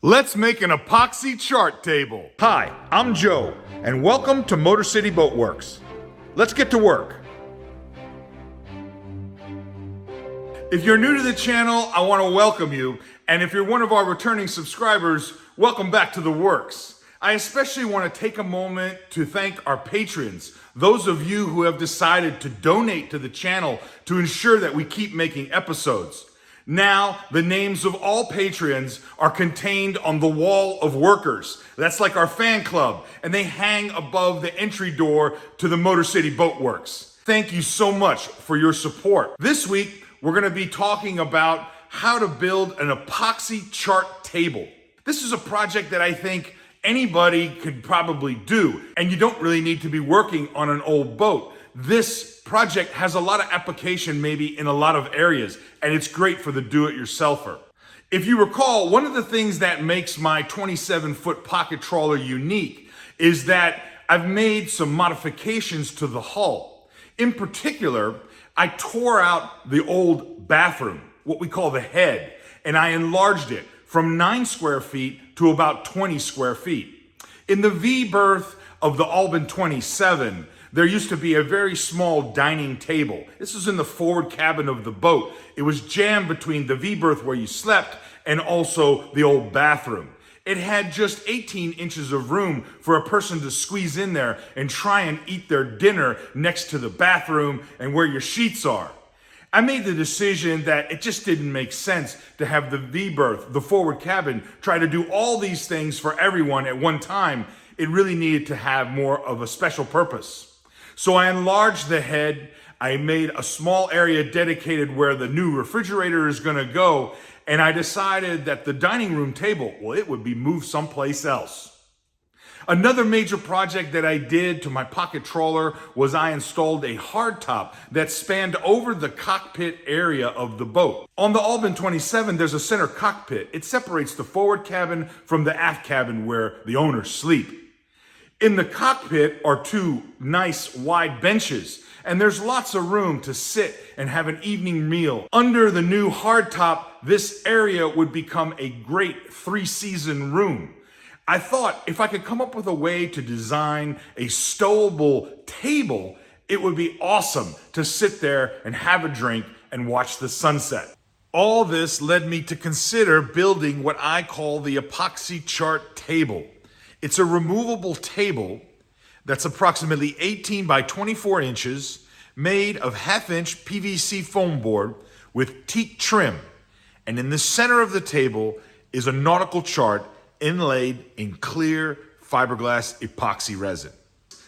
Let's make an epoxy chart table. Hi, I'm Joe, and welcome to MotorCity Boat Works. Let's get to work. If you're new to the channel, I want to welcome you, and if you're one of our returning subscribers, welcome back to the Werks. I especially want to take a moment to thank our patrons, those of you who have decided to donate to the channel to ensure that we keep making episodes. Now, the names of all patrons are contained on the wall of workers. That's like our fan club, and they hang above the entry door to the MotorCity Boat Works. Thank you so much for your support. This week, we're going to be talking about how to build an epoxy chart table. This is a project that I think anybody could probably do, and you don't really need to be working on an old boat. This project has a lot of application maybe in a lot of areas, and it's great for the do-it-yourselfer. If you recall, one of the things that makes my 27-foot pocket trawler unique is that I've made some modifications to the hull. In particular, I tore out the old bathroom, what we call the head, and I enlarged it from 9 square feet to about 20 square feet. In the V-berth of the Albin 27, there used to be a very small dining table. This was in the forward cabin of the boat. It was jammed between the V-berth where you slept and also the old bathroom. It had just 18 inches of room for a person to squeeze in there and try and eat their dinner next to the bathroom and where your sheets are. I made the decision that it just didn't make sense to have the V-berth, the forward cabin, try to do all these things for everyone at one time. It really needed to have more of a special purpose. So I enlarged the head. I made a small area dedicated where the new refrigerator is going to go. And I decided that the dining room table, well, it would be moved someplace else. Another major project that I did to my pocket trawler was I installed a hardtop that spanned over the cockpit area of the boat. On the Albin 27, there's a center cockpit. It separates the forward cabin from the aft cabin where the owners sleep. In the cockpit are 2 nice wide benches, and there's lots of room to sit and have an evening meal. Under the new hardtop, this area would become a great 3-season room. I thought if I could come up with a way to design a stowable table, it would be awesome to sit there and have a drink and watch the sunset. All this led me to consider building what I call the epoxy chart table. It's a removable table that's approximately 18 by 24 inches, made of 1/2-inch PVC foam board with teak trim. And in the center of the table is a nautical chart inlaid in clear fiberglass epoxy resin.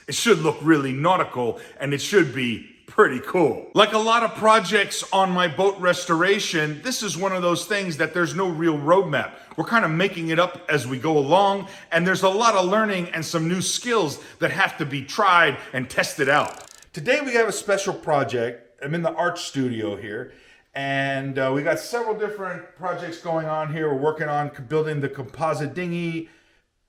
It should look really nautical, and it should be pretty cool. Like a lot of projects on my boat restoration, this is one of those things that there's no real roadmap. We're kind of making it up as we go along, and there's a lot of learning and some new skills that have to be tried and tested out. Today we have a special project. I'm in the art studio here, and we got several different projects going on here. We're working on building the composite dinghy,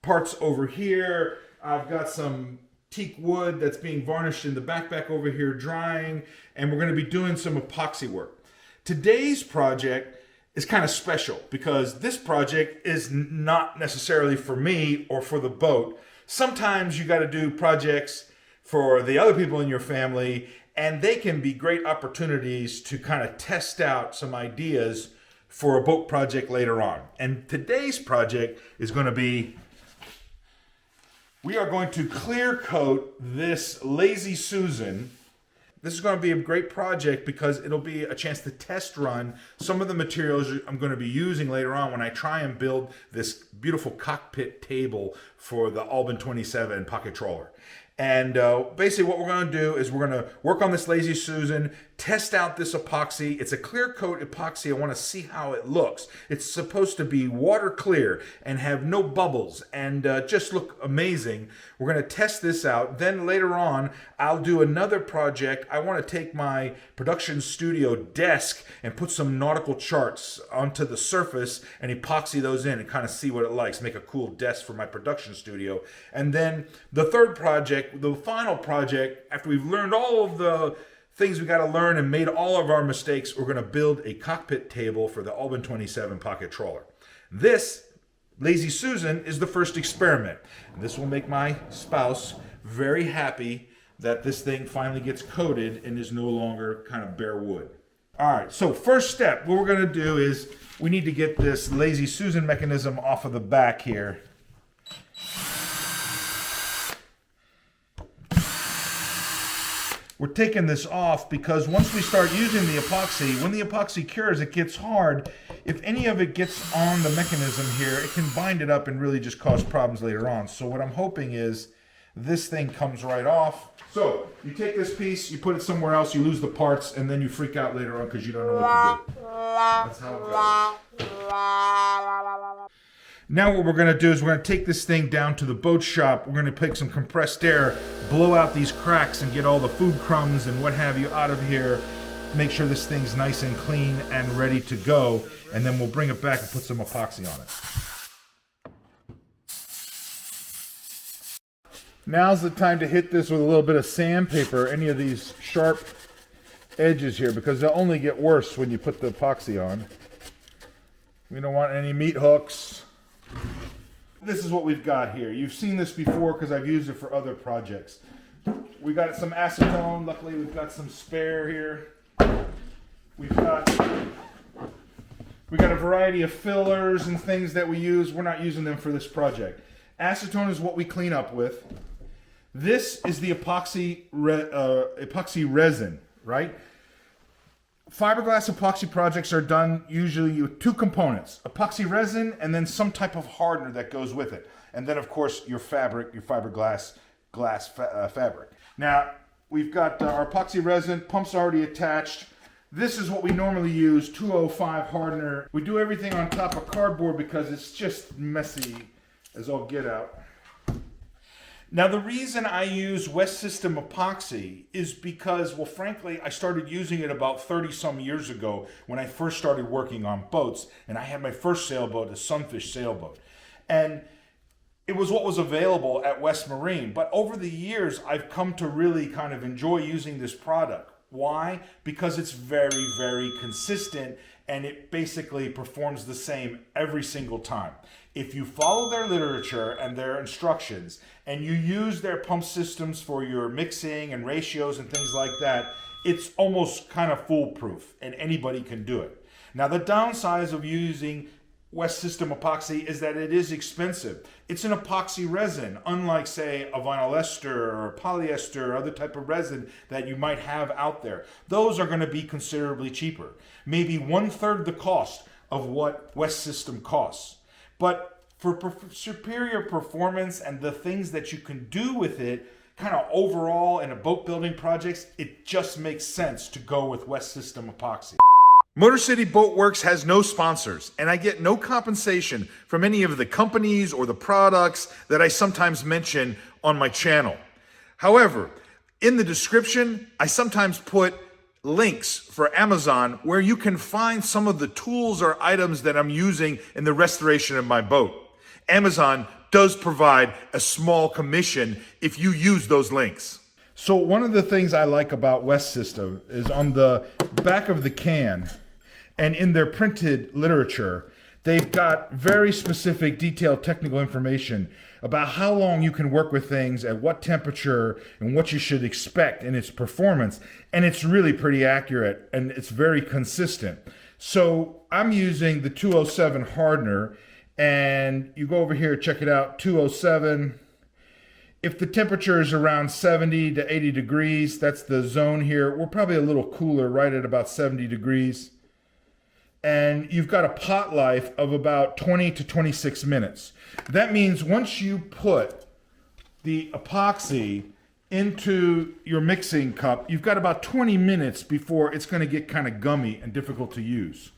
parts over here. I've got some teak wood that's being varnished in the backpack over here drying, and we're going to be doing some epoxy work. Today's project is kind of special because this project is not necessarily for me or for the boat. Sometimes you got to do projects for the other people in your family, and they can be great opportunities to kind of test out some ideas for a boat project later on. And today's project is going to be, we are going to clear coat this Lazy Susan. This is going to be a great project because it'll be a chance to test run some of the materials I'm going to be using later on when I try and build this beautiful cockpit table for the Albin 27 pocket trawler. And basically what we're going to do is we're going to work on this Lazy Susan, test out this epoxy. It's a clear coat epoxy. I want to see how it looks. It's supposed to be water clear and have no bubbles and just look amazing. We're going to test this out. Then later on, I'll do another project. I want to take my production studio desk and put some nautical charts onto the surface and epoxy those in and kind of see what it likes. Make a cool desk for my production studio. And then the third project, the final project, after we've learned all of the things we got to learn and made all of our mistakes, we're going to build a cockpit table for the Albin 27 pocket trawler. This Lazy Susan is the first experiment. And this will make my spouse very happy that this thing finally gets coated and is no longer kind of bare wood. All right, so first step, what we're gonna do is we need to get this Lazy Susan mechanism off of the back here. We're taking this off because once we start using the epoxy, when the epoxy cures, it gets hard. If any of it gets on the mechanism here, it can bind it up and really just cause problems later on. So what I'm hoping is this thing comes right off. So you take this piece, you put it somewhere else, you lose the parts, and then you freak out later on because you don't know what to do. That's how it goes. Now what we're going to do is we're going to take this thing down to the boat shop. We're going to take some compressed air, blow out these cracks and get all the food crumbs and what have you out of here. Make sure this thing's nice and clean and ready to go. And then we'll bring it back and put some epoxy on it. Now's the time to hit this with a little bit of sandpaper, any of these sharp edges here, because they'll only get worse when you put the epoxy on. We don't want any meat hooks. This is what we've got here. You've seen this before because I've used it for other projects. We got some acetone. Luckily, we've got some spare here. We got a variety of fillers and things that we use. We're not using them for this project. Acetone is what we clean up with. This is the epoxy resin, right? Fiberglass epoxy projects are done usually with two components, epoxy resin and then some type of hardener that goes with it. And then of course your fabric, your fiberglass fabric. Now we've got our epoxy resin, pumps already attached. This is what we normally use, 205 hardener. We do everything on top of cardboard because it's just messy as all get out. Now the reason I use West System epoxy is because, well frankly, I started using it about 30 some years ago when I first started working on boats, and I had my first sailboat, a Sunfish sailboat. And it was what was available at West Marine, but over the years I've come to really kind of enjoy using this product. Why? Because it's very, very consistent and it basically performs the same every single time. If you follow their literature and their instructions and you use their pump systems for your mixing and ratios and things like that, it's almost kind of foolproof and anybody can do it. Now the downside of using West System epoxy is that it is expensive. It's an epoxy resin, unlike say a vinyl ester or polyester or other type of resin that you might have out there. Those are going to be considerably cheaper, maybe 1/3 the cost of what West System costs. But for superior performance and the things that you can do with it, kind of overall in a boat building projects, it just makes sense to go with West System epoxy. MotorCity Boat Works has no sponsors, and I get no compensation from any of the companies or the products that I sometimes mention on my channel. However, in the description, I sometimes put links for Amazon where you can find some of the tools or items that I'm using in the restoration of my boat. Amazon does provide a small commission if you use those links. So one of the things I like about West System is on the back of the can and in their printed literature, they've got very specific detailed technical information about how long you can work with things, at what temperature, and what you should expect in its performance. And it's really pretty accurate and it's very consistent. So I'm using the 207 hardener, and you go over here, check it out, 207. If the temperature is around 70 to 80 degrees, that's the zone here. We're probably a little cooler, right at about 70 degrees. And you've got a pot life of about 20 to 26 minutes. That means once you put the epoxy into your mixing cup, you've got about 20 minutes before it's going to get kind of gummy and difficult to use.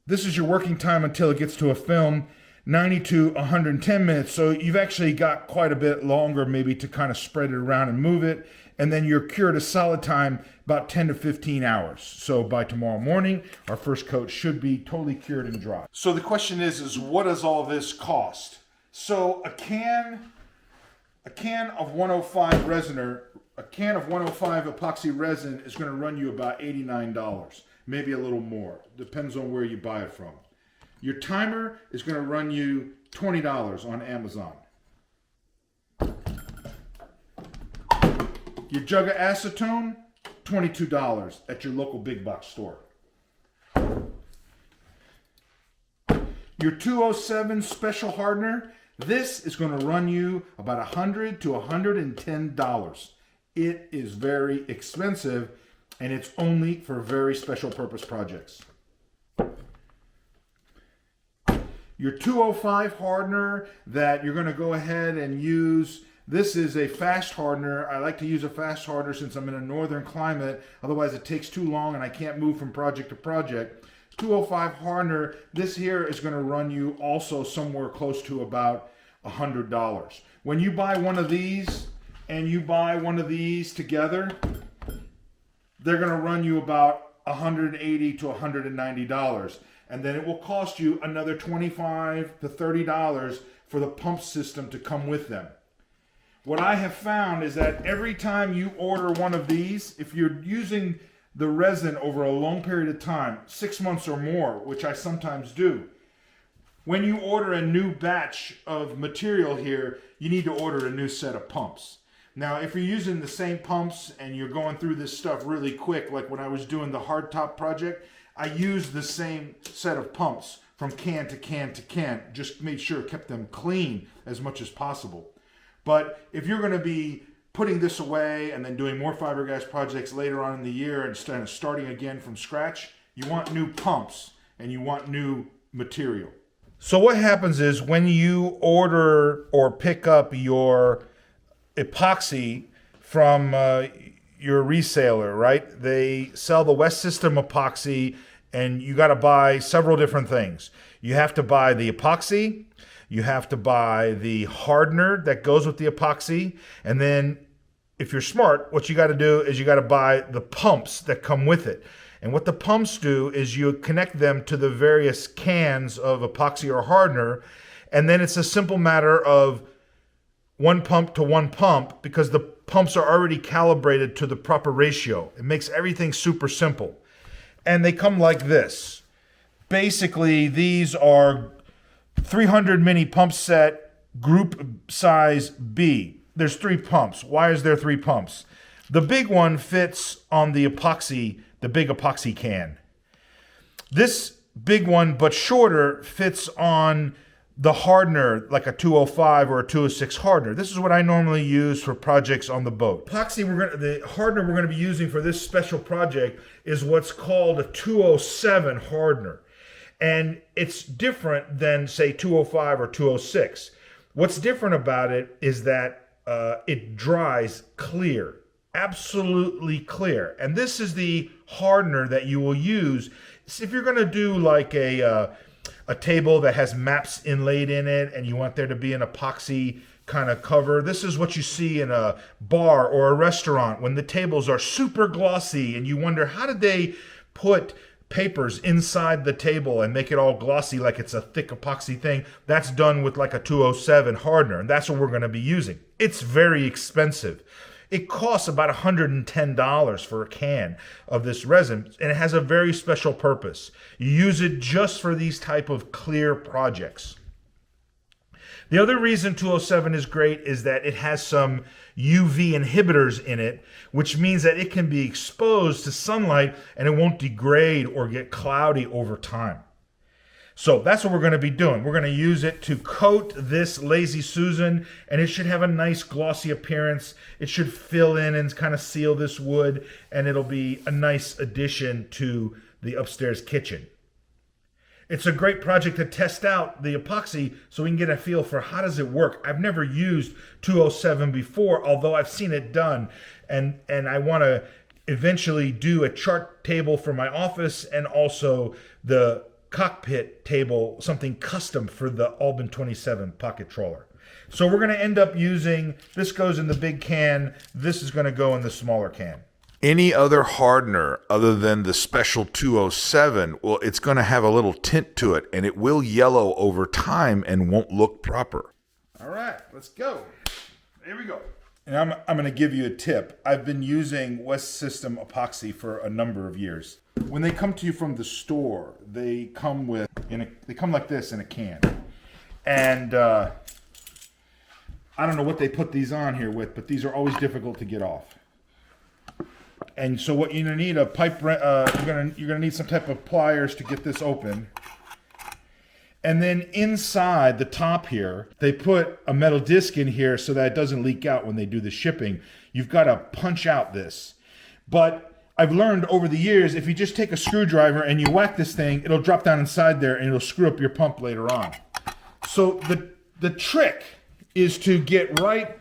This is your working time until it gets to a film, 90 to 110 minutes. So you've actually got quite a bit longer maybe to kind of spread it around and move it. And then you're cured a solid time about 10 to 15 hours. So by tomorrow morning, our first coat should be totally cured and dry. So the question is what does all this cost? So a can of 105 epoxy resin is going to run you about $89, maybe a little more. Depends on where you buy it from. Your timer is going to run you $20 on Amazon. Your jug of acetone, $22 at your local big box store. Your 207 Special Hardener, this is going to run you about $100 to $110. It is very expensive, and it's only for very special purpose projects. Your 205 hardener that you're going to go ahead and use, this is a fast hardener. I like to use a fast hardener since I'm in a northern climate. Otherwise it takes too long and I can't move from project to project. 205 hardener, this here is going to run you also somewhere close to about $100. When you buy one of these and you buy one of these together, they're going to run you about $180 to $190. And then it will cost you another $25 to $30 for the pump system to come with them. What I have found is that every time you order one of these, if you're using the resin over a long period of time, 6 months or more, which I sometimes do, when you order a new batch of material here, you need to order a new set of pumps. Now, if you're using the same pumps and you're going through this stuff really quick, like when I was doing the hardtop project, I used the same set of pumps from can to can to can, just made sure it kept them clean as much as possible. But if you're going to be putting this away and then doing more fiberglass projects later on in the year instead of starting again from scratch, you want new pumps and you want new material. So what happens is when you order or pick up your epoxy from your reseller, right? They sell the West System epoxy and you got to buy several different things. You have to buy the epoxy, you have to buy the hardener that goes with the epoxy, and then if you're smart, what you got to do is you got to buy the pumps that come with it. And what the pumps do is you connect them to the various cans of epoxy or hardener, and then it's a simple matter of one pump to one pump because the pumps are already calibrated to the proper ratio. It makes everything super simple. And they come like this. Basically, these are 300 mini pump set, group size B. There's 3 pumps. Why is there 3 pumps? The big one fits on the epoxy, the big epoxy can. This big one, but shorter, fits on the hardener, like a 205 or a 206 hardener. This is what I normally use for projects on the boat. The hardener we're going to be using for this special project is what's called a 207 hardener. And it's different than, say, 205 or 206. What's different about it is that it dries clear, absolutely clear. And this is the hardener that you will use if you're going to do like a table that has maps inlaid in it and you want there to be an epoxy kind of cover. This is what you see in a bar or a restaurant when the tables are super glossy and you wonder, how did they put papers inside the table and make it all glossy like it's a thick epoxy thing? That's done with like a 207 hardener, and that's what we're going to be using. It's very expensive. It costs about $110 for a can of this resin, and it has a very special purpose. You use it just for these type of clear projects. The other reason 207 is great is that it has some UV inhibitors in it, which means that it can be exposed to sunlight and it won't degrade or get cloudy over time. So that's what we're going to be doing. We're going to use it to coat this Lazy Susan, and it should have a nice glossy appearance. It should fill in and kind of seal this wood, and it'll be a nice addition to the upstairs kitchen. It's a great project to test out the epoxy so we can get a feel for how does it work. I've never used 207 before, although I've seen it done, and I want to eventually do a chart table for my office and also the cockpit table, something custom for the Albin 27 pocket trawler. So we're going to end up using, this goes in the big can, this is going to go in the smaller can. Any other hardener other than the Special 207, well, it's going to have a little tint to it, and it will yellow over time and won't look proper. All right, let's go. Here we go. And I'm going to give you a tip. I've been using West System epoxy for a number of years. When they come to you from the store, they come like this in a can. And I don't know what they put these on here with, but these are always difficult to get off. And so what you're gonna need a pipe. You're gonna need some type of pliers to get this open. And then inside the top here, they put a metal disc in here so that it doesn't leak out when they do the shipping. You've got to punch out this. But I've learned over the years, if you just take a screwdriver and you whack this thing, it'll drop down inside there and it'll screw up your pump later on. So the trick is to get right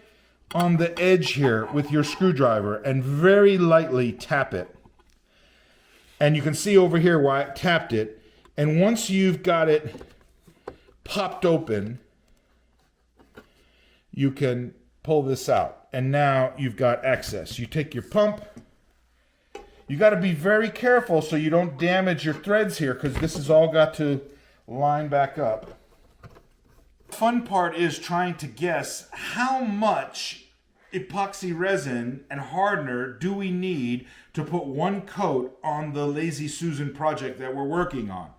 on the edge here with your screwdriver and very lightly tap it. And you can see over here where I tapped it. And once you've got it popped open, you can pull this out. And now you've got access. You take your pump. You got to be very careful so you don't damage your threads here, because this has all got to line back up. The fun part is trying to guess how much epoxy resin and hardener do we need to put one coat on the Lazy Susan project that we're working on.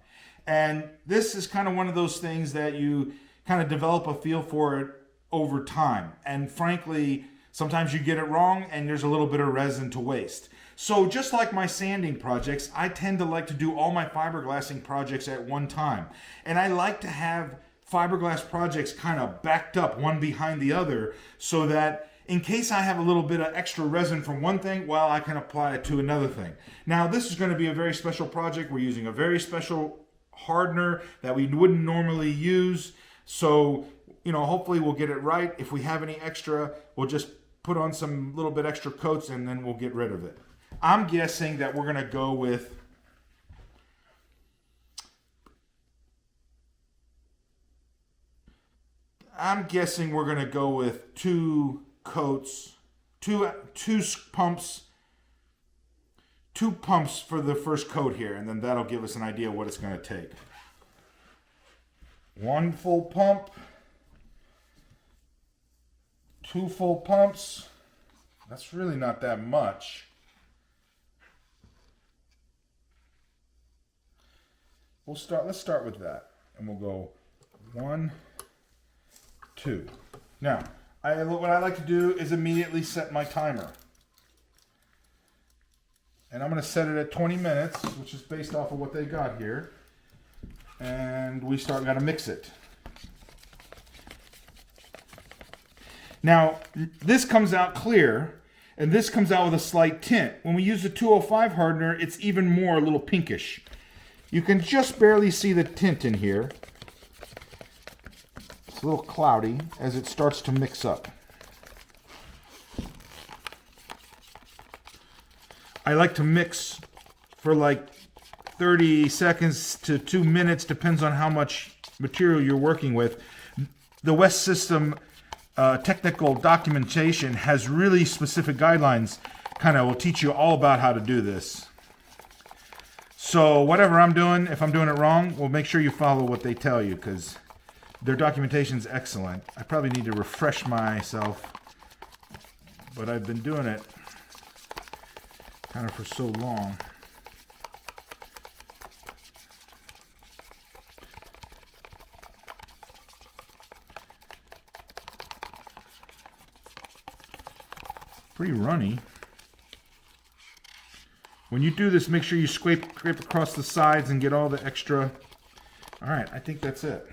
And this is kind of one of those things that you kind of develop a feel for it over time. And frankly, sometimes you get it wrong and there's a little bit of resin to waste. So just like my sanding projects, I tend to like to do all my fiberglassing projects at one time. And I like to have fiberglass projects kind of backed up one behind the other so that in case I have a little bit of extra resin from one thing, well, I can apply it to another thing. Now, this is going to be a very special project. We're using a very special hardener that we wouldn't normally use. So, hopefully we'll get it right. If we have any extra, we'll just put on some little bit extra coats and then we'll get rid of it. I'm guessing that we're going to go with two coats, two pumps for the first coat here, and then that'll give us an idea what it's going to take. One full pump, two full pumps. That's really not that much. Let's start with that, and we'll go 1, 2. Now, what I like to do is immediately set my timer. And I'm going to set it at 20 minutes, which is based off of what they got here. And we got to mix it. Now, this comes out clear, and this comes out with a slight tint. When we use the 205 hardener, it's even more a little pinkish. You can just barely see the tint in here. It's a little cloudy as it starts to mix up. I like to mix for like 30 seconds to 2 minutes, depends on how much material you're working with. The West System technical documentation has really specific guidelines, kind of will teach you all about how to do this. So whatever I'm doing, if I'm doing it wrong, well, make sure you follow what they tell you, because their documentation is excellent. I probably need to refresh myself, but I've been doing it kind of for so long. Pretty runny. When you do this, make sure you scrape across the sides and get all the extra. All right, I think that's it.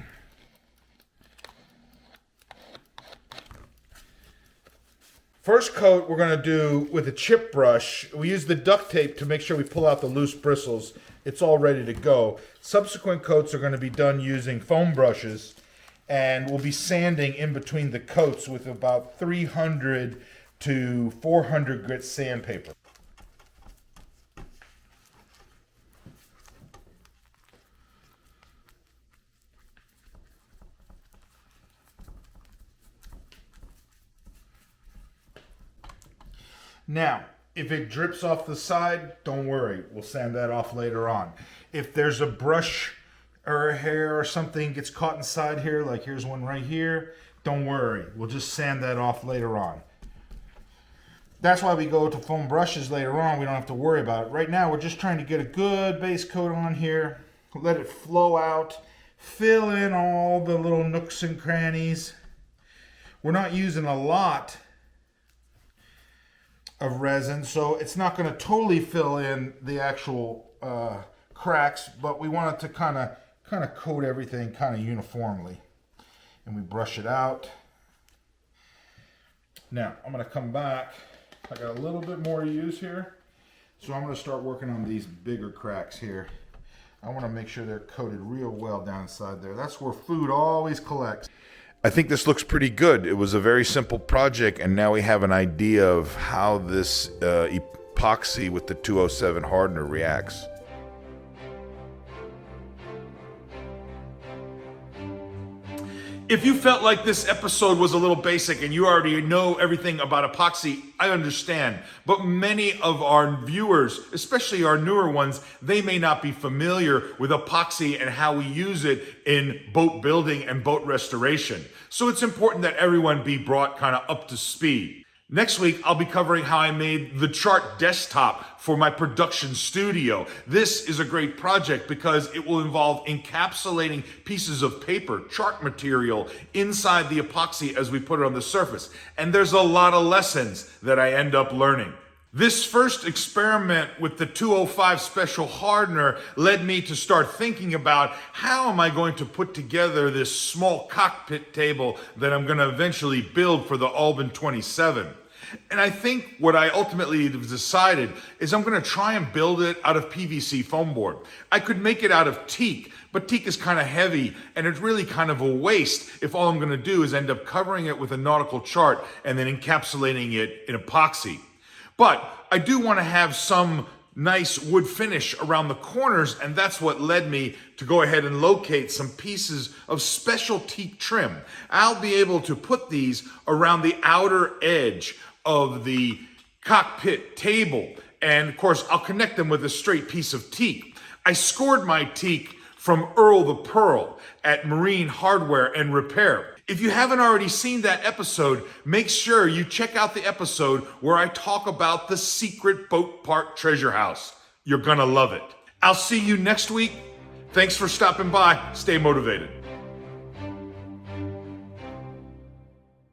First coat we're going to do with a chip brush. We use the duct tape to make sure we pull out the loose bristles. It's all ready to go. Subsequent coats are going to be done using foam brushes, and we'll be sanding in between the coats with about 300 to 400 grit sandpaper. Now, if it drips off the side, don't worry. We'll sand that off later on. If there's a brush or a hair or something gets caught inside here, like here's one right here, don't worry. We'll just sand that off later on. That's why we go to foam brushes later on. We don't have to worry about it. Right now, we're just trying to get a good base coat on here. Let it flow out. Fill in all the little nooks and crannies. We're not using a lot of resin, so it's not going to totally fill in the actual cracks, but we want it to kind of coat everything kind of uniformly. And we brush it out. Now, I'm going to come back. I got a little bit more to use here. So I'm going to start working on these bigger cracks here. I want to make sure they're coated real well down inside there. That's where food always collects. I think this looks pretty good. It was a very simple project, and now we have an idea of how this epoxy with the 207 hardener reacts. If you felt like this episode was a little basic and you already know everything about epoxy, I understand. But many of our viewers, especially our newer ones, they may not be familiar with epoxy and how we use it in boat building and boat restoration. So it's important that everyone be brought kind of up to speed. Next week, I'll be covering how I made the chart desktop for my production studio. This is a great project because it will involve encapsulating pieces of paper, chart material, inside the epoxy as we put it on the surface. And there's a lot of lessons that I end up learning. This first experiment with the 205 Special Hardener led me to start thinking about how am I going to put together this small cockpit table that I'm going to eventually build for the Albin 27. And I think what I ultimately have decided is I'm going to try and build it out of PVC foam board. I could make it out of teak, but teak is kind of heavy and it's really kind of a waste if all I'm going to do is end up covering it with a nautical chart and then encapsulating it in epoxy. But I do want to have some nice wood finish around the corners, and that's what led me to go ahead and locate some pieces of special teak trim. I'll be able to put these around the outer edge of the cockpit table, and of course I'll connect them with a straight piece of teak. I scored my teak from Earl the Pearl at Marine Hardware and Repair. If you haven't already seen that episode, make sure you check out the episode where I talk about the secret boat part treasure house. You're gonna love it. I'll see you next week. Thanks for stopping by. Stay motivated.